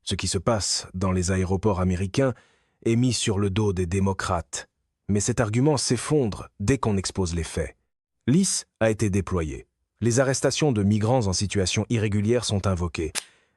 Ce qui se passe dans les aéroports américains est mis sur le dos des démocrates. Mais cet argument s'effondre dès qu'on expose les faits. L'ICE a été déployé. Les arrestations de migrants en situation irrégulière sont invoquées.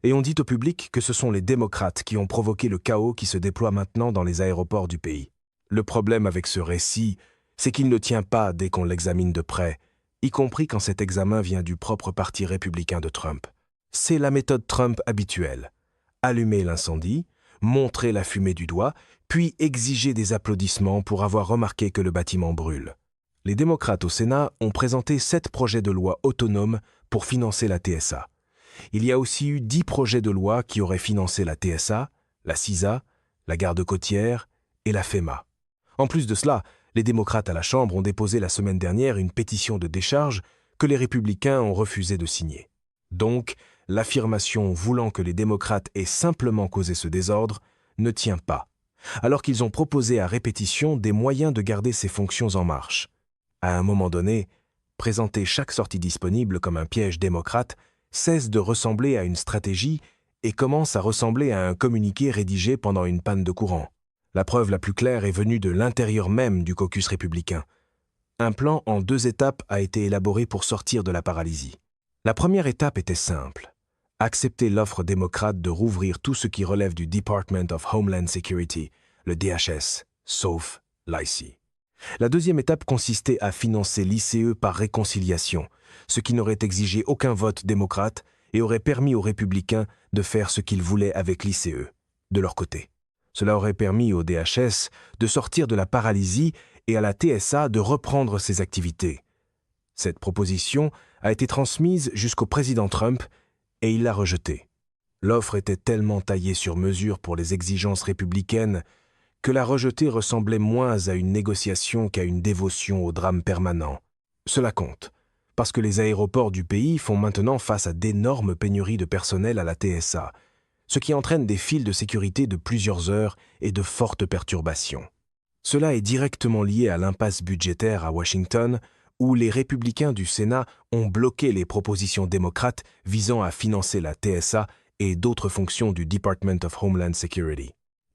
Et on dit au public que ce sont les démocrates qui ont provoqué le chaos qui se déploie maintenant dans les aéroports du pays. Le problème avec ce récit, c'est qu'il ne tient pas dès qu'on l'examine de près, y compris quand cet examen vient du propre parti républicain de Trump. C'est la méthode Trump habituelle. Allumer l'incendie, montrer la fumée du doigt, puis exiger des applaudissements pour avoir remarqué que le bâtiment brûle. Les démocrates au Sénat ont présenté 7 projets de loi autonomes pour financer la TSA. Il y a aussi eu 10 projets de loi qui auraient financé la TSA, la CISA, la garde côtière et la FEMA. En plus de cela, les démocrates à la Chambre ont déposé la semaine dernière une pétition de décharge que les républicains ont refusé de signer. Donc, l'affirmation voulant que les démocrates aient simplement causé ce désordre ne tient pas, alors qu'ils ont proposé à répétition des moyens de garder ces fonctions en marche. À un moment donné, présenter chaque sortie disponible comme un piège démocrate cesse de ressembler à une stratégie et commence à ressembler à un communiqué rédigé pendant une panne de courant. La preuve la plus claire est venue de l'intérieur même du caucus républicain. Un plan en 2 étapes a été élaboré pour sortir de la paralysie. La première étape était simple: accepter l'offre démocrate de rouvrir tout ce qui relève du Department of Homeland Security, le DHS, sauf l'IC. La deuxième étape consistait à financer l'ICE par réconciliation, ce qui n'aurait exigé aucun vote démocrate et aurait permis aux républicains de faire ce qu'ils voulaient avec l'ICE, de leur côté. Cela aurait permis au DHS de sortir de la paralysie et à la TSA de reprendre ses activités. Cette proposition a été transmise jusqu'au président Trump et il l'a rejetée. L'offre était tellement taillée sur mesure pour les exigences républicaines que la rejeter ressemblait moins à une négociation qu'à une dévotion au drame permanent. Cela compte, parce que les aéroports du pays font maintenant face à d'énormes pénuries de personnel à la TSA, ce qui entraîne des files de sécurité de plusieurs heures et de fortes perturbations. Cela est directement lié à l'impasse budgétaire à Washington, où les républicains du Sénat ont bloqué les propositions démocrates visant à financer la TSA et d'autres fonctions du Department of Homeland Security.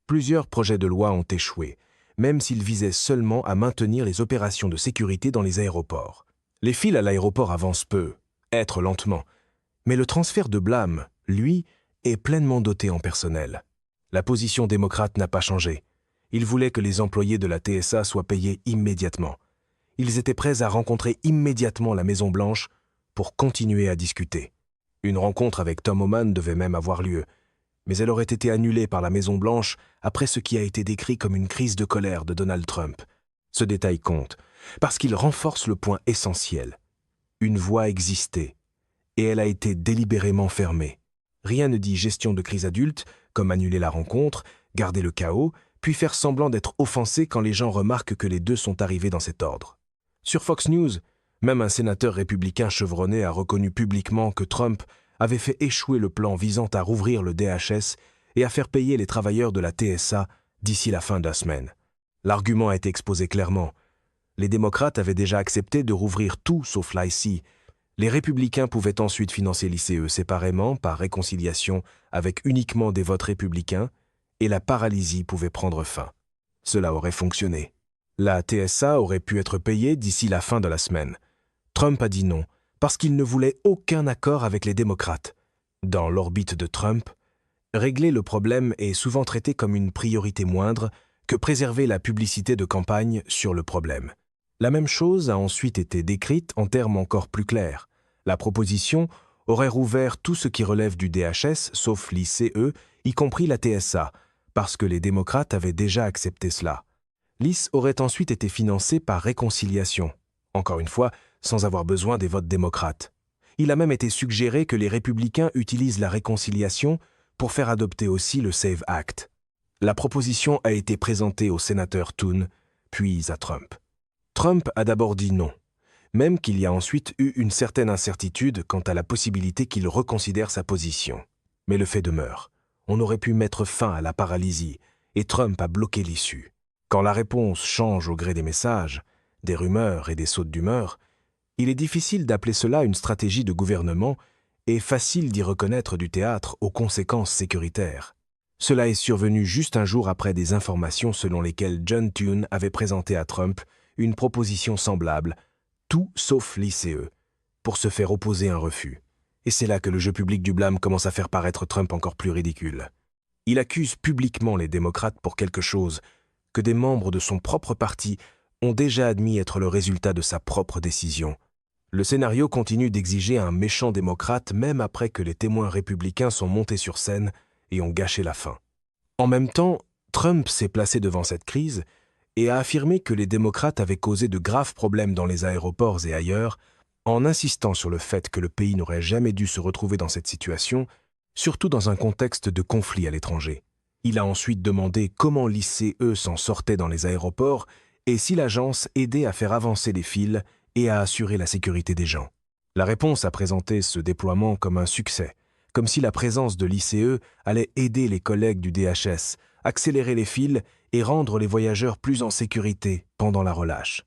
Plusieurs projets de loi ont échoué, même s'ils visaient seulement à maintenir les opérations de sécurité dans les aéroports. Les files à l'aéroport avancent peu, être lentement, mais le transfert de blâme, lui, est pleinement doté en personnel. La position démocrate n'a pas changé. Ils voulaient que les employés de la TSA soient payés immédiatement. Ils étaient prêts à rencontrer immédiatement la Maison-Blanche pour continuer à discuter. Une rencontre avec Tom Homan devait même avoir lieu, mais elle aurait été annulée par la Maison-Blanche après ce qui a été décrit comme une crise de colère de Donald Trump. Ce détail compte, parce qu'il renforce le point essentiel. Une voie existait, et elle a été délibérément fermée. Rien ne dit gestion de crise adulte, comme annuler la rencontre, garder le chaos, puis faire semblant d'être offensé quand les gens remarquent que les deux sont arrivés dans cet ordre. Sur Fox News, même un sénateur républicain chevronné a reconnu publiquement que Trump avait fait échouer le plan visant à rouvrir le DHS et à faire payer les travailleurs de la TSA d'ici la fin de la semaine. L'argument a été exposé clairement. Les démocrates avaient déjà accepté de rouvrir tout sauf l'IC. Les républicains pouvaient ensuite financer l'ICE séparément par réconciliation avec uniquement des votes républicains et la paralysie pouvait prendre fin. Cela aurait fonctionné. La TSA aurait pu être payée d'ici la fin de la semaine. Trump a dit non, parce qu'il ne voulait aucun accord avec les démocrates. Dans l'orbite de Trump, régler le problème est souvent traité comme une priorité moindre que préserver la publicité de campagne sur le problème. La même chose a ensuite été décrite en termes encore plus clairs. La proposition aurait rouvert tout ce qui relève du DHS, sauf l'ICE, y compris la TSA, parce que les démocrates avaient déjà accepté cela. L'ICE aurait ensuite été financée par réconciliation, encore une fois, sans avoir besoin des votes démocrates. Il a même été suggéré que les républicains utilisent la réconciliation pour faire adopter aussi le SAVE Act. La proposition a été présentée au sénateur Thune, puis à Trump. Trump a d'abord dit non, même qu'il y a ensuite eu une certaine incertitude quant à la possibilité qu'il reconsidère sa position. Mais le fait demeure. On aurait pu mettre fin à la paralysie, et Trump a bloqué l'issue. Quand la réponse change au gré des messages, des rumeurs et des sautes d'humeur, il est difficile d'appeler cela une stratégie de gouvernement et facile d'y reconnaître du théâtre aux conséquences sécuritaires. Cela est survenu juste un jour après des informations selon lesquelles John Thune avait présenté à Trump une proposition semblable, tout sauf l'ICE, pour se faire opposer un refus. Et c'est là que le jeu public du blâme commence à faire paraître Trump encore plus ridicule. Il accuse publiquement les démocrates pour quelque chose que des membres de son propre parti ont déjà admis être le résultat de sa propre décision. Le scénario continue d'exiger un méchant démocrate même après que les témoins républicains sont montés sur scène et ont gâché la fin. En même temps, Trump s'est placé devant cette crise et a affirmé que les démocrates avaient causé de graves problèmes dans les aéroports et ailleurs, en insistant sur le fait que le pays n'aurait jamais dû se retrouver dans cette situation, surtout dans un contexte de conflit à l'étranger. Il a ensuite demandé comment l'ICE s'en sortait dans les aéroports et si l'agence aidait à faire avancer les files et à assurer la sécurité des gens. La réponse a présenté ce déploiement comme un succès, comme si la présence de l'ICE allait aider les collègues du DHS, accélérer les files et rendre les voyageurs plus en sécurité pendant la relâche.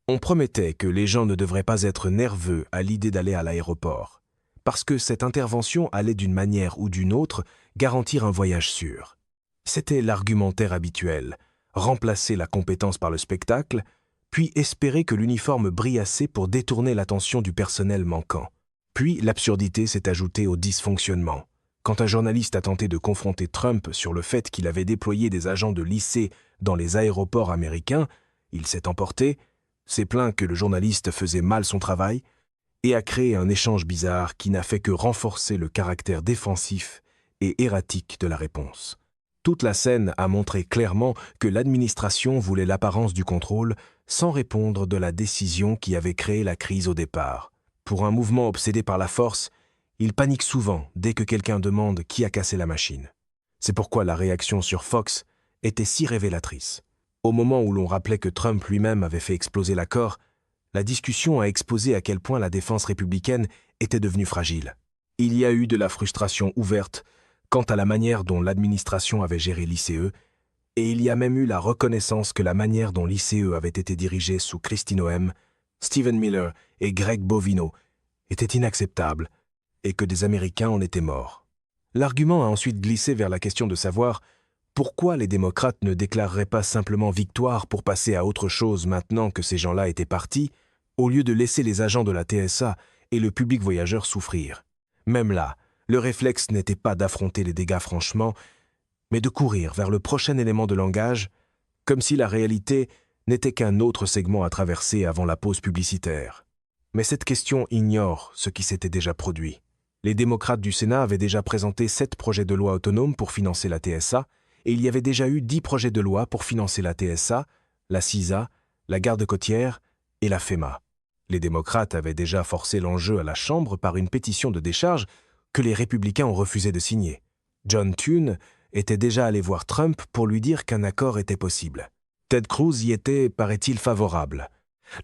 On promettait que les gens ne devraient pas être nerveux à l'idée d'aller à l'aéroport, parce que cette intervention allait d'une manière ou d'une autre garantir un voyage sûr. C'était l'argumentaire habituel, remplacer la compétence par le spectacle, puis espérer que l'uniforme brille assez pour détourner l'attention du personnel manquant. Puis l'absurdité s'est ajoutée au dysfonctionnement. Quand un journaliste a tenté de confronter Trump sur le fait qu'il avait déployé des agents de l'ICE dans les aéroports américains, il s'est emporté, s'est plaint que le journaliste faisait mal son travail et a créé un échange bizarre qui n'a fait que renforcer le caractère défensif et erratique de la réponse. Toute la scène a montré clairement que l'administration voulait l'apparence du contrôle sans répondre de la décision qui avait créé la crise au départ. Pour un mouvement obsédé par la force, il panique souvent dès que quelqu'un demande qui a cassé la machine. C'est pourquoi la réaction sur Fox était si révélatrice. Au moment où l'on rappelait que Trump lui-même avait fait exploser l'accord, la discussion a exposé à quel point la défense républicaine était devenue fragile. Il y a eu de la frustration ouverte quant à la manière dont l'administration avait géré l'ICE, et il y a même eu la reconnaissance que la manière dont l'ICE avait été dirigée sous Kristi Noem, Stephen Miller et Greg Bovino était inacceptable, et que des Américains en étaient morts. L'argument a ensuite glissé vers la question de savoir pourquoi les démocrates ne déclareraient pas simplement victoire pour passer à autre chose maintenant que ces gens-là étaient partis, au lieu de laisser les agents de la TSA et le public voyageur souffrir. Même là, le réflexe n'était pas d'affronter les dégâts franchement, mais de courir vers le prochain élément de langage, comme si la réalité n'était qu'un autre segment à traverser avant la pause publicitaire. Mais cette question ignore ce qui s'était déjà produit. Les démocrates du Sénat avaient déjà présenté 7 projets de loi autonomes pour financer la TSA, et il y avait déjà eu 10 projets de loi pour financer la TSA, la CISA, la garde côtière et la FEMA. Les démocrates avaient déjà forcé l'enjeu à la Chambre par une pétition de décharge que les républicains ont refusé de signer. John Thune était déjà allé voir Trump pour lui dire qu'un accord était possible. Ted Cruz y était, paraît-il, favorable.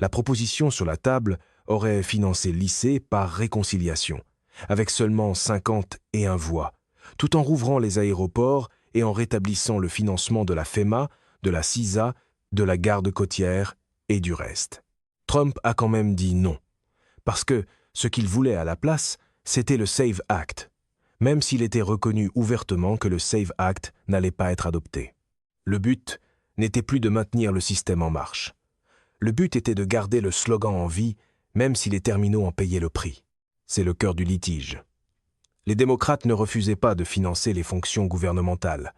La proposition sur la table aurait financé l'ICE par réconciliation, avec seulement 51 voix, tout en rouvrant les aéroports et en rétablissant le financement de la FEMA, de la CISA, de la garde côtière et du reste. Trump a quand même dit non, parce que ce qu'il voulait à la place, c'était le SAVE Act, même s'il était reconnu ouvertement que le SAVE Act n'allait pas être adopté. Le but n'était plus de maintenir le système en marche. Le but était de garder le slogan en vie, même si les terminaux en payaient le prix. C'est le cœur du litige. Les démocrates ne refusaient pas de financer les fonctions gouvernementales.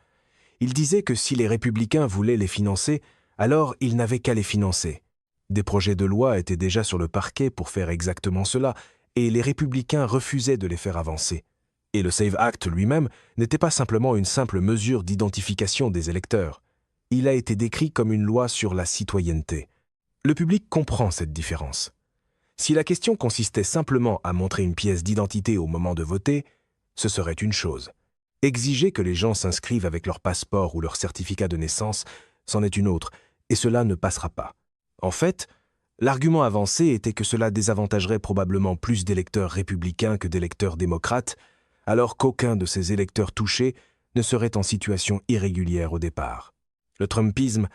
Ils disaient que si les républicains voulaient les financer, alors ils n'avaient qu'à les financer. Des projets de loi étaient déjà sur le parquet pour faire exactement cela, et les républicains refusaient de les faire avancer. Et le SAVE Act lui-même n'était pas simplement une simple mesure d'identification des électeurs. Il a été décrit comme une loi sur la citoyenneté. Le public comprend cette différence. Si la question consistait simplement à montrer une pièce d'identité au moment de voter, ce serait une chose. Exiger que les gens s'inscrivent avec leur passeport ou leur certificat de naissance, c'en est une autre, et cela ne passera pas. En fait, l'argument avancé était que cela désavantagerait probablement plus d'électeurs républicains que d'électeurs démocrates, alors qu'aucun de ces électeurs touchés ne serait en situation irrégulière au départ. Le Trumpisme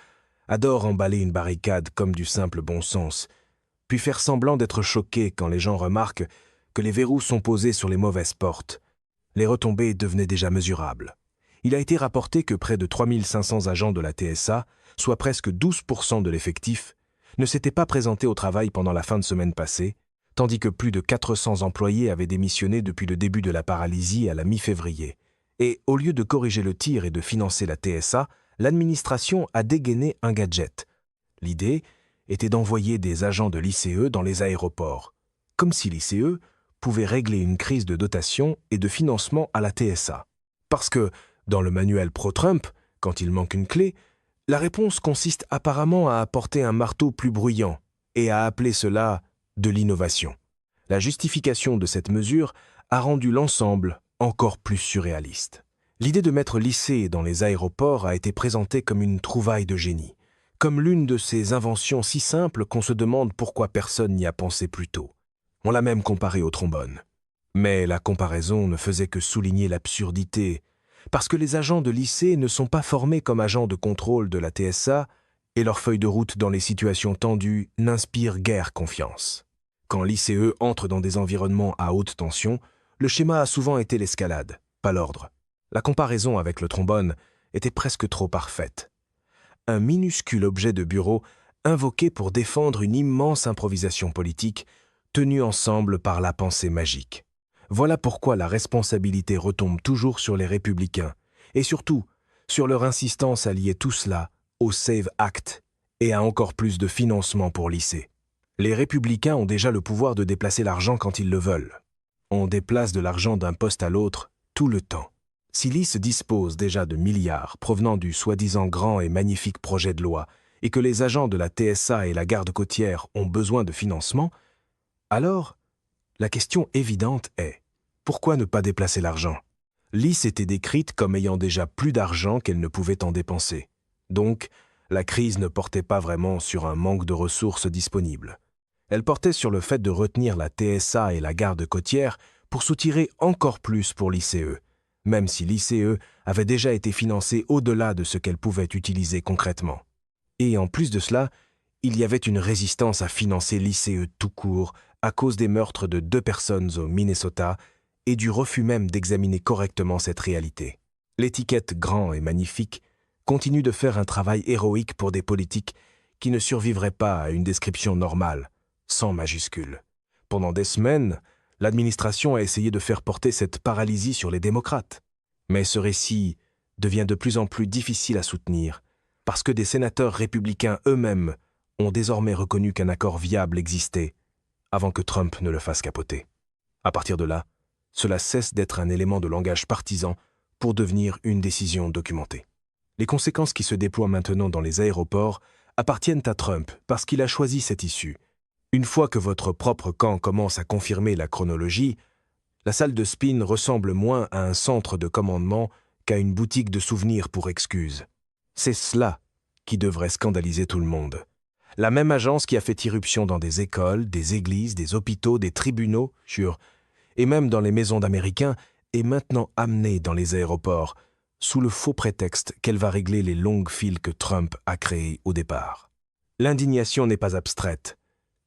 adore emballer une barricade comme du simple bon sens, puis faire semblant d'être choqué quand les gens remarquent que les verrous sont posés sur les mauvaises portes. Les retombées devenaient déjà mesurables. Il a été rapporté que près de 3500 agents de la TSA, soit presque 12% de l'effectif, ne s'étaient pas présentés au travail pendant la fin de semaine passée, tandis que plus de 400 employés avaient démissionné depuis le début de la paralysie à la mi-février. Et au lieu de corriger le tir et de financer la TSA, l'administration a dégainé un gadget. L'idée était d'envoyer des agents de l'ICE dans les aéroports, comme si l'ICE pouvait régler une crise de dotation et de financement à la TSA. Parce que, dans le manuel pro-Trump, quand il manque une clé, la réponse consiste apparemment à apporter un marteau plus bruyant et à appeler cela de l'innovation. La justification de cette mesure a rendu l'ensemble encore plus surréaliste. L'idée de mettre l'ICE dans les aéroports a été présentée comme une trouvaille de génie, comme l'une de ces inventions si simples qu'on se demande pourquoi personne n'y a pensé plus tôt. On l'a même comparé au trombone. Mais la comparaison ne faisait que souligner l'absurdité, parce que les agents de l'ICE ne sont pas formés comme agents de contrôle de la TSA et leur feuille de route dans les situations tendues n'inspire guère confiance. Quand l'ICE entre dans des environnements à haute tension, le schéma a souvent été l'escalade, pas l'ordre. La comparaison avec le trombone était presque trop parfaite. Un minuscule objet de bureau invoqué pour défendre une immense improvisation politique tenue ensemble par la pensée magique. Voilà pourquoi la responsabilité retombe toujours sur les républicains, et surtout sur leur insistance à lier tout cela au SAVE Act et à encore plus de financement pour l'ICE. Les républicains ont déjà le pouvoir de déplacer l'argent quand ils le veulent. On déplace de l'argent d'un poste à l'autre tout le temps. Si l'ICE dispose déjà de milliards provenant du soi-disant grand et magnifique projet de loi et que les agents de la TSA et la garde côtière ont besoin de financement, alors la question évidente est: pourquoi ne pas déplacer l'argent? L'ICE était décrite comme ayant déjà plus d'argent qu'elle ne pouvait en dépenser. Donc, la crise ne portait pas vraiment sur un manque de ressources disponibles. Elle portait sur le fait de retenir la TSA et la garde côtière pour soutirer encore plus pour l'ICE, même si l'ICE avait déjà été financée au-delà de ce qu'elle pouvait utiliser concrètement. Et en plus de cela, il y avait une résistance à financer l'ICE tout court à cause des meurtres de 2 personnes au Minnesota et du refus même d'examiner correctement cette réalité. L'étiquette grand et magnifique continue de faire un travail héroïque pour des politiques qui ne survivraient pas à une description normale, sans majuscule. Pendant des semaines, l'administration a essayé de faire porter cette paralysie sur les démocrates. Mais ce récit devient de plus en plus difficile à soutenir, parce que des sénateurs républicains eux-mêmes ont désormais reconnu qu'un accord viable existait, avant que Trump ne le fasse capoter. À partir de là, cela cesse d'être un élément de langage partisan pour devenir une décision documentée. Les conséquences qui se déploient maintenant dans les aéroports appartiennent à Trump parce qu'il a choisi cette issue. Une fois que votre propre camp commence à confirmer la chronologie, la salle de spin ressemble moins à un centre de commandement qu'à une boutique de souvenirs pour excuses. C'est cela qui devrait scandaliser tout le monde. La même agence qui a fait irruption dans des écoles, des églises, des hôpitaux, des tribunaux, et même dans les maisons d'Américains, est maintenant amenée dans les aéroports, sous le faux prétexte qu'elle va régler les longues files que Trump a créées au départ. L'indignation n'est pas abstraite.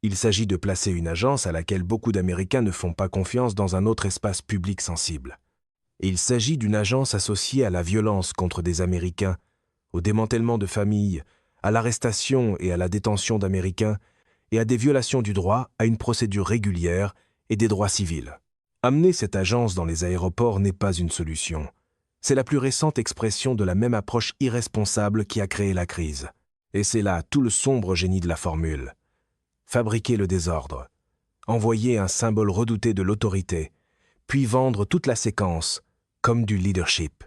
Il s'agit de placer une agence à laquelle beaucoup d'Américains ne font pas confiance dans un autre espace public sensible. Il s'agit d'une agence associée à la violence contre des Américains, au démantèlement de familles, à l'arrestation et à la détention d'Américains, et à des violations du droit à une procédure régulière et des droits civils. Amener cette agence dans les aéroports n'est pas une solution. C'est la plus récente expression de la même approche irresponsable qui a créé la crise. Et c'est là tout le sombre génie de la formule. Fabriquer le désordre, envoyer un symbole redouté de l'autorité, puis vendre toute la séquence comme du leadership.